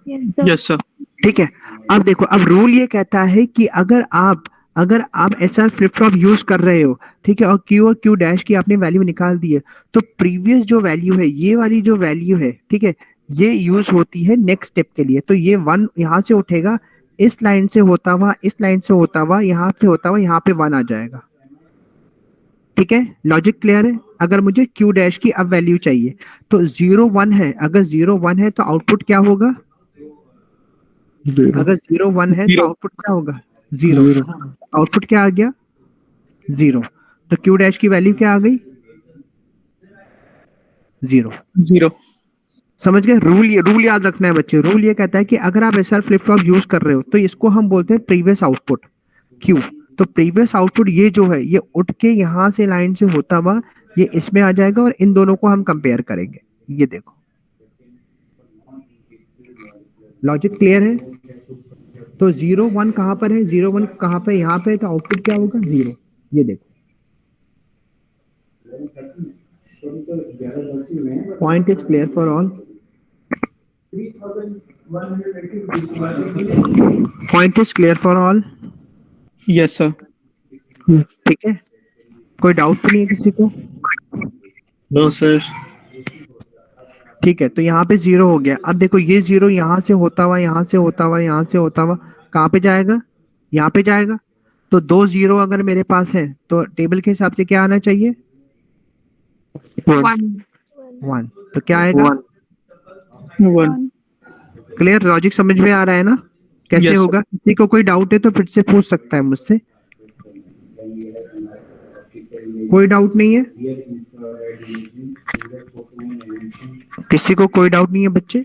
Yes sir. Yes sir. ठीक है, अब देखो, अब रूल ये कहता है कि अगर आप एसआर फ्लिप फ्लॉप यूज कर रहे हो, ठीक है, और क्यू और क्यू डैश की आपने वैल्यू निकाल दी है, तो प्रीवियस जो वैल्यू है, ये वाली जो वैल्यू है, ठीक है, ये यूज होती है नेक्स्ट स्टेप के लिए। तो ये 1 यहाँ से उठेगा, इस लाइन से होता हुआ, इस लाइन से होता हुआ, यहाँ से होता हुआ, यहाँ पे 1 आ जाएगा। ठीक है, लॉजिक क्लियर है? अगर मुझे क्यू डैश की अब वैल्यू चाहिए तो 0 1 है, अगर 0 1 है तो आउटपुट क्या होगा? 0 अगर 0 1 है तो Zero. आउटपुट क्या होगा? 0। आउटपुट क्या आ गया? 0। तो क्यू डैश की वैल्यू क्या आ गई? 0। 0। समझ गए? रूल याद रखना है बच्चे। रूल ये कहता है कि अगर आप एसआर फ्लिप फ्लॉप यूज कर रहे हो तो इसको हम बोलते हैं प्रीवियस आउटपुट, क्यू। तो प्रीवियस आउटपुट ये जो है, ये उठ के यहाँ से लाइन से होता हुआ ये इसमें आ जाएगा, और इन दोनों को हम कंपेयर करेंगे। ये देखो, लॉजिक क्लियर है? तो 0 1 कहाँ पर है? 0 1 कहाँ पे? यहाँ पे। तो आउटपुट क्या होगा? 0। ये देखो, point is clear for all? Point is clear for all? Yes sir. ठीक है, कोई डाउट तो नहीं है किसी को? No sir. ठीक है, तो यहाँ पे 0 हो गया। अब देखो ये 0 यहाँ से होता हुआ, यहाँ से होता हुआ, यहाँ से होता हुआ कहाँ पे जाएगा? यहाँ पे जाएगा। तो 2 0 अगर मेरे पास है तो टेबल के हिसाब से क्या आना चाहिए? 1. 1। तो क्या आएगा? 1। क्लियर? लॉजिक समझ में आ रहा है ना कैसे Yes, sir. होगा? किसी को कोई डाउट है तो फिर से पूछ सकता है मुझसे। कोई डाउट नहीं है? किसी को कोई डाउट नहीं है बच्चे?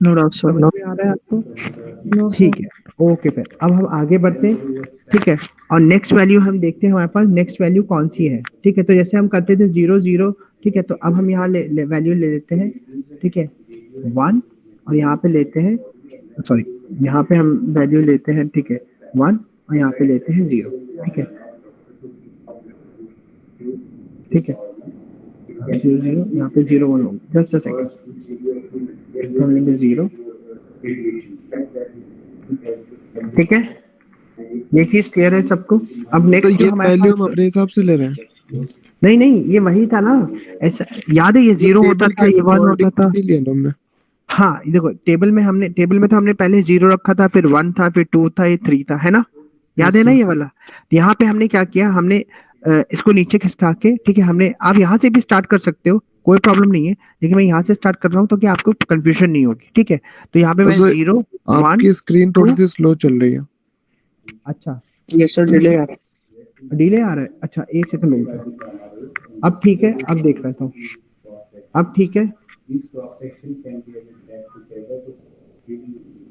No doubt sir. समझ में आ रहा है आपको? ठीक है, ओके। फिर अब हम आगे बढ़ते हैं। ठीक है, और नेक्स्ट वैल्यू हम देखते हैं हमारे पास नेक्स्ट वैल्यू कौन सी है। ठीक है, तो जैसे हम करते थे 0 0, ठीक है, तो अब हम यहाँ वैल्यू ले लेते हैं, ठीक है 1, और यहाँ पे लेते हैं, सॉरी यहाँ पे हम वैल्यू लेते हैं, ठीक है 1, और यहाँ पे लेते हैं 0। ठीक है, ठीक है 0 0, यहाँ पे 0 1 होगा, जस्ट अ सेकंड, हम लेंगे 0। ठीक है, ये चीज क्लियर है सबको। अब तो नेक्स्ट ये हमारे वैल्यू हम पास, अपने हिसाब से ले रहे हैं। नहीं नहीं ये वही था ना, ऐसा याद है, ये 0 होता था, ये 1 होता था। नहीं लिया ना हमने। हाँ ये देखो टेबल में तो हमने पहले 0 रखा था, फिर 1 था, फिर 2 था, ये 3 था, है ना, याद है ना ये वाला। तो यहाँ पे हमने क्या किया, हमने इसको नीचे खिसका के, ठीक है, हमने, आप यहाँ से भी स्टार्ट कर सकते हो, कोई प्रॉब्लम नहीं है, लेकिन मैं यहाँ से स्टार्ट कर रहा हूँ तो कि आपको कंफ्यूजन नहीं होगी। ठीक है, तो यहाँ पे मैं तो 0 1, आपकी स्क्रीन थोड़ी सी स्लो चल रही है। अच्छा ये सर डिले आ रहा है, अच्छा एक सेकंड रुक जाओ। अब ठीक है, अब देख रहा हूँ, अब ठीक है,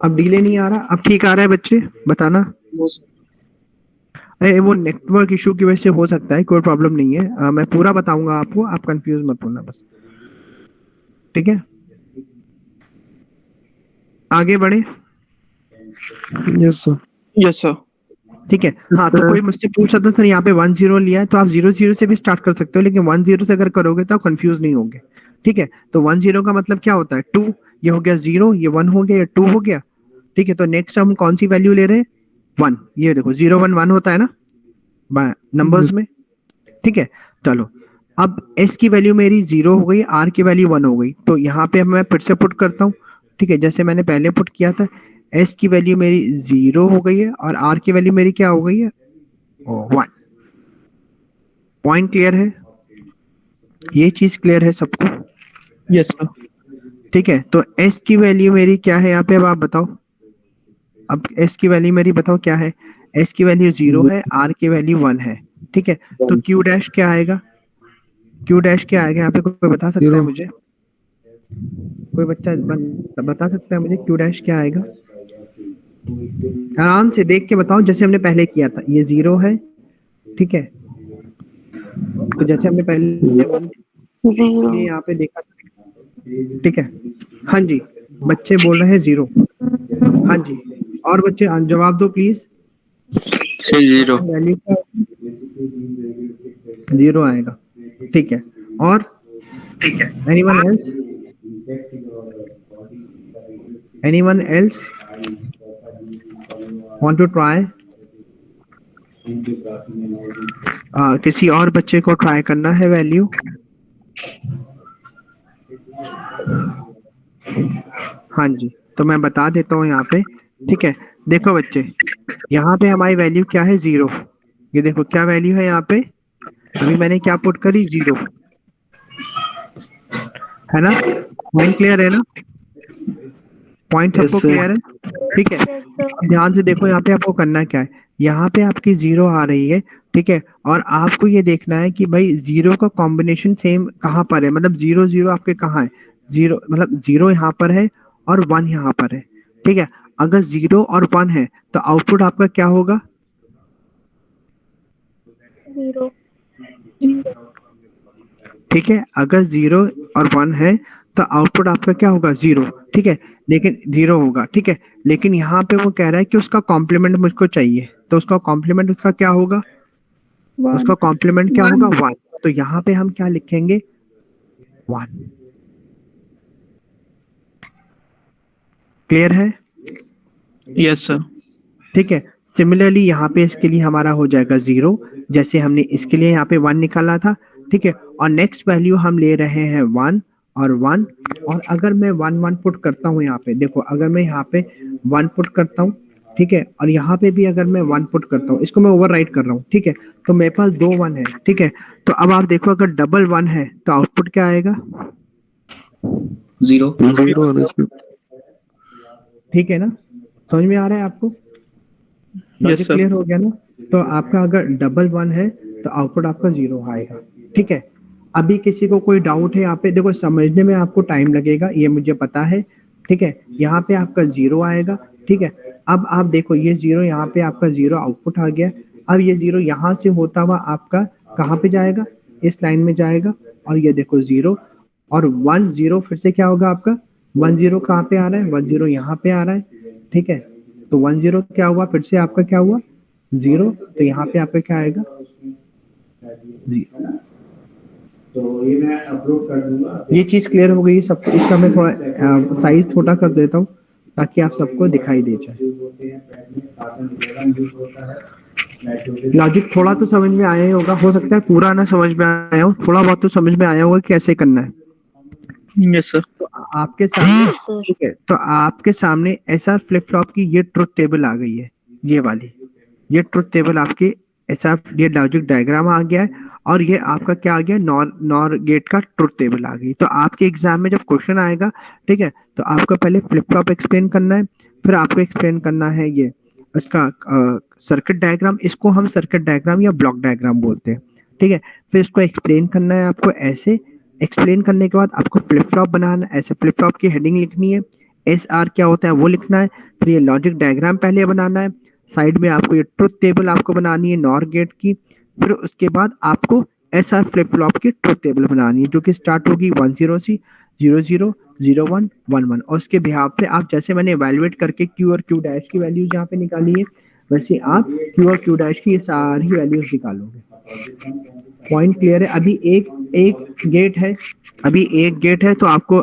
अब डिले नहीं आ रहा, अब ठीक आ रहा है बच्चे, बताना। अरे वो नेटवर्क इशू की वजह से हो सकता है, कोई प्रॉब्लम नहीं है, मैं पूरा बताऊंगा आपको, आप कंफ्यूज मत होना बस। ठीक है, आगे बढ़े। Yes sir. Yes sir. ठीक है, हाँ तो कोई मुझसे पूछ सकता सर यहाँ पे 1 0 लिया है, तो आप 0 0 से भी स्टार्ट कर सकते हो, लेकिन 1 0 से अगर करोगे तो आप कंफ्यूज नहीं होगे। ठीक है, तो 1 0 का मतलब क्या होता है, 2, ये हो गया 0, ये 1 हो गया, ये 2 हो गया। ठीक है, तो नेक्स्ट हम कौन सी वैल्यू ले रहे हैं, 1, ये देखो 0 1 1 होता है ना नंबर्स में। ठीक है, चलो अब s की वैल्यू मेरी 0 हो गई, r की वैल्यू 1 हो गई, तो यहाँ पे मैं फिर से पुट करता हूँ। ठीक है, जैसे मैंने पहले पुट किया था, s की वैल्यू मेरी 0 हो गई है और r की वैल्यू मेरी क्या हो गई है, 1। पॉइंट क्लियर है, ये चीज क्लियर है सबको। Yes sir. ठीक है, तो s की वैल्यू मेरी क्या है यहाँ पे, अब आप बताओ, अब s की वैल्यू मेरी बताओ क्या है, s की वैल्यू 0 है, r की वैल्यू 1 है। ठीक है, तो q डैश क्या आएगा, q डैश क्या आएगा यहाँ पे, कोई बता सकता है 0। मुझे, कोई बच्चा बता सकता है मुझे q डैश क्या आएगा, आराम से देख के बताओ, जैसे हमने पहले किया था, ये 0 है। ठीक है, तो जैसे हमने पहले 0 ये यहाँ पे देखा था। ठीक है, हाँ जी, बच्चे बोल रहे हैं 0, हाँ जी, और बच्चे जवाब दो प्लीज। सर 0। वैल्यू क्या, 0 आएगा। ठीक है, और anyone else, anyone else want to try, किसी और बच्चे को ट्राई करना है वैल्यू। हाँ जी, तो मैं बता देता हूँ यहाँ पे। ठीक है, देखो बच्चे, यहाँ पे हमारी वैल्यू क्या है, 0। ये देखो क्या वैल्यू है यहाँ पे, अभी मैंने क्या पुट करी, 0, है ना, पॉइंट क्लियर है ना, पॉइंट सबको Yes, sir. क्लियर है। ठीक है, अब ध्यान से देखो यहाँ पे आपको करना क्या है, यहाँ पे आपकी 0 आ रही है। ठीक है, और आपको ये देखना है कि भाई 0 का कॉम्बिनेशन सेम कहाँ पर है, मतलब 0 0 आपके कहाँ है, 0 मतलब 0 यहाँ पर है और 1 यहाँ पर है। ठीक है, अगर 0 और 1 है तो आउटपुट आपका क्या होगा, 0। ठीक है, अगर 0 और 1 है तो आउटपुट आपका क्या होगा, 0। ठीक है, लेकिन 0 होगा। ठीक है, लेकिन यहाँ पे वो कह रहा है कि उसका कॉम्प्लीमेंट मुझको चाहिए, तो उसका कॉम्प्लीमेंट उसका क्या होगा, उसका कॉम्प्लीमेंट क्या होगा, 1। तो यहाँ पे हम क्या लिखेंगे, 1। क्लियर है, यस सर। ठीक है। सिमिलरली यहाँ पे इसके लिए हमारा हो जाएगा 0, जैसे हमने इसके लिए यहाँ पे 1 निकाला था। ठीक है, और नेक्स्ट वैल्यू हम ले रहे हैं 1 और 1, और अगर मैं 1 1 पुट करता हूँ यहाँ पे, देखो अगर मैं यहाँ पे 1 पुट करता हूँ, ठीक है, और यहाँ पे भी अगर मैं 1 पुट करता हूँ, इसको मैं ओवरराइट कर रहा हूँ। ठीक है, तो मेरे पास 2 1 है। ठीक है, तो अब आप देखो अगर डबल 1 है तो आउटपुट क्या आएगा, 0 आना चाहिए। ठीक है ना, समझ में आ रहा है आपको, यस सर। क्लियर हो गया ना। तो आपका अगर डबल 1 है तो आउटपुट आपका 0 आएगा। ठीक है, अभी किसी को कोई डाउट है यहाँ पे, देखो समझने में आपको टाइम लगेगा, ये मुझे पता है। ठीक है, यहाँ पे आपका 0 आएगा। ठीक है, अब आप देखो ये 0 यहाँ पे आपका 0 आउटपुट आ गया। अब ये 0 यहाँ से होता हुआ आपका कहाँ पे जाएगा, इस लाइन में जाएगा। और ये देखो 0 और 1 0 फिर से क्या होगा आपका, 1 0 कहाँ पे आ रहा है, 1 0 यहाँ पे आ रहा है, ठीक है। तो 1 0 क्या हुआ, फिर से आपका क्या हुआ 0, तो यहाँ पे आपका क्या आएगा 0। तो ये मैं अपलोड कर दूंगा। ये चीज क्लियर हो गई सबको। इसका मैं थोड़ा साइज छोटा कर देता हूँ ताकि आप सबको दिखाई दे जाए। लॉजिक थोड़ा तो समझ में आया ही होगा, हो सकता है पूरा ना समझ में आया हो, थोड़ा बहुत तो समझ में आया होगा कैसे करना है। Yes sir. तो आपके सामने, ठीक है, तो आपके सामने एसआर फ्लिप फ्लॉप की ये ट्रुथ टेबल आ गई है, ये वाली, ये ट्रुथ टेबल आपकी एसआर, ये लॉजिक डायग्राम आ गया है। और ये आपका क्या आ गया, नॉर गेट का ट्रुथ टेबल आ गई। तो आपके एग्जाम में जब क्वेश्चन आएगा, ठीक है, तो आपको पहले फ्लिप फ्लॉप एक्सप्लेन करना है, फिर आपको एक्सप्लेन करना है ये उसका सर्किट डायग्राम, इसको हम सर्किट डायग्राम या ब्लॉक डायग्राम बोलते हैं, ठीक है। फिर इसको एक्सप्लेन करना है आपको ऐसे, एक्सप्लेन करने के बाद आपको फ्लिप फ्लॉप बनाना है, ऐसे फ्लिप फ्लॉप की हेडिंग लिखनी है, एस आर क्या होता है वो लिखना है, फिर ये लॉजिक डायग्राम पहले बनाना है, साइड में आपको ये ट्रुथ टेबल आपको बनानी है नॉर गेट की, फिर उसके बाद आपको एस आर फ्लिप फ्लॉप की ट्रुथ टेबल बनानी है जो कि स्टार्ट होगी 1 0 से 0 0 0 1 1 1। और उसके बिहाफ पे आप, जैसे मैंने इवैल्यूएट करके क्यू और क्यू डैश की वैल्यूज यहाँ पे निकाली है, वैसे आप क्यू और क्यू डैश की ये सारी वैल्यूज निकालोगे। पॉइंट क्लियर है? अभी एक गेट है, अभी एक गेट है, तो आपको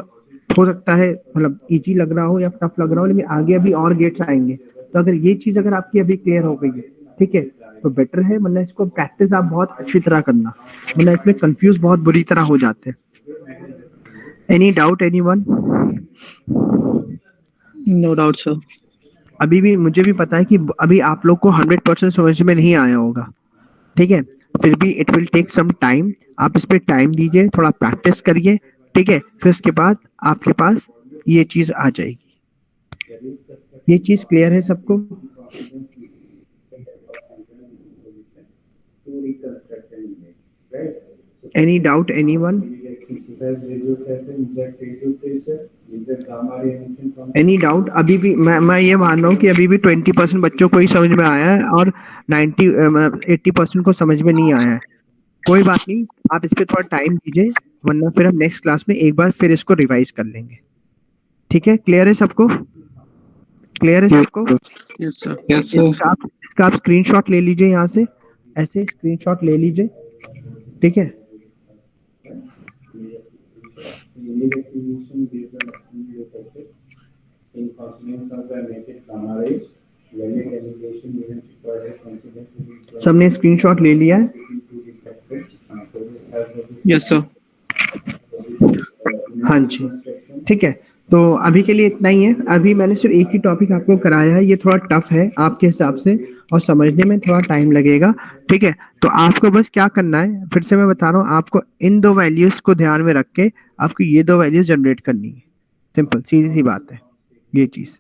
हो सकता है मतलब इजी लग रहा हो या टफ लग रहा हो, लेकिन आगे अभी और गेट्स आएंगे। तो अगर ये चीज अगर आपकी अभी क्लियर हो गई है, ठीक है, तो बेटर है, वरना इसको प्रैक्टिस आप बहुत अच्छी तरह करना, वरना इसमें कंफ्यूज बहुत बुरी तरह हो जाते हैं। Any doubt anyone? No doubt sir. अभी भी मुझे भी पता है कि अभी आप लोग को 100% समझ में नहीं आया होगा, ठीक है, फिर भी it will take some time. आप इस पे टाइम दीजिए, थोड़ा प्रैक्टिस करिए, ठीक है, फिर उसके बाद आपके पास ये चीज आ जाएगी। ये चीज क्लियर है सबको? Any doubt anyone? Any doubt? अभी भी मैं ये मान रहा हूँ कि अभी भी 20% बच्चों को ही समझ में आया है और 80% को समझ में नहीं आया है। कोई बात नहीं, आप इस पे थोड़ा टाइम दीजिए, वरना फिर हम नेक्स्ट क्लास में एक बार फिर इसको रिवाइज कर लेंगे। ठीक है, क्लियर है सबको? क्लियर है सबको? Yes sir. Yes sir. इसका आप स्क्रीनशॉट ले लीजिए, यहाँ से ऐसे स्क्रीनशॉट ले लीजिए, ठीक है। सबने स्क्रीनशॉट ले लिया है? Yes sir. हाँ जी, ठीक है। तो अभी के लिए इतना ही है। अभी मैंने सिर्फ एक ही टॉपिक आपको कराया है, ये थोड़ा टफ है आपके हिसाब से और समझने में थोड़ा टाइम लगेगा, ठीक है। तो आपको बस क्या करना है, फिर से मैं बता रहा हूँ, आपको इन दो वैल्यूज को ध्यान में रख के आपको ये दो वैल्यूज जनरेट करनी है। सिंपल सीधी सी बात है ये चीज,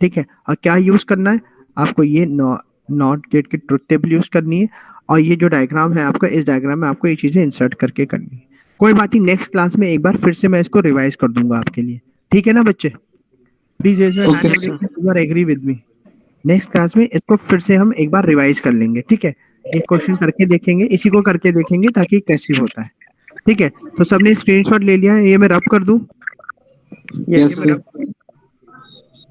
ठीक है। और क्या यूज करना है आपको, ये नॉट गेट की ट्रुथ टेबल यूज करनी है, और ये जो डायग्राम है आपका, इस डायग्राम में आपको ये चीजें इंसर्ट करके करनी है। कोई बात नहीं, नेक्स्ट क्लास में एक बार फिर से मैं इसको रिवाइज कर दूंगा आपके लिए, ठीक है ना बच्चे? Please agree with me. Next class में इसको फिर से हम एक बार रिवाइज कर लेंगे, ठीक है। एक क्वेश्चन करके देखेंगे, इसी को करके देखेंगे ताकि कैसे होता है, ठीक है। तो सबने स्क्रीनशॉट ले लिया है, ये मैं रब कर दूं? Yes sir.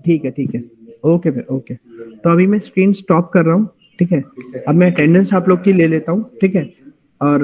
ठीक है, ठीक है, ओके फिर, ओके। तो अभी मैं स्क्रीन स्टॉप कर रहा हूँ, ठीक है। अब मैं अटेंडेंस आप लोग की ले लेता हूँ, ठीक है। और